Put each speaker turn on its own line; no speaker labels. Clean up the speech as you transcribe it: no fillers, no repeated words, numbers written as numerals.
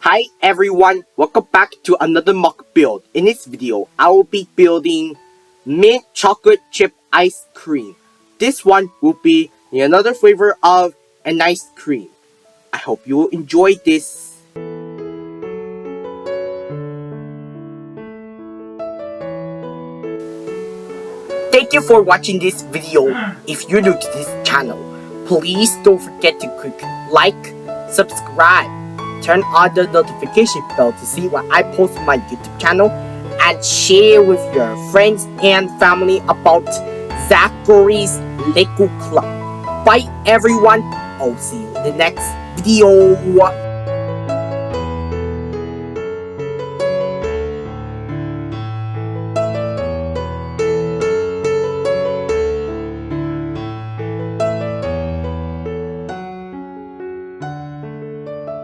Hi everyone, welcome back to another MOC Build. In this video, I will be building mint chocolate chip ice cream. This one will be another flavor of an ice cream. I hope you will enjoy this. Thank you for watching this video. If you're new to this channel, please don't forget to click like, subscribe, turn on the notification bell to see when I post on my YouTube channel, and share with your friends and family about Zachary's Lego Club. Bye everyone, I'll see you in the next video.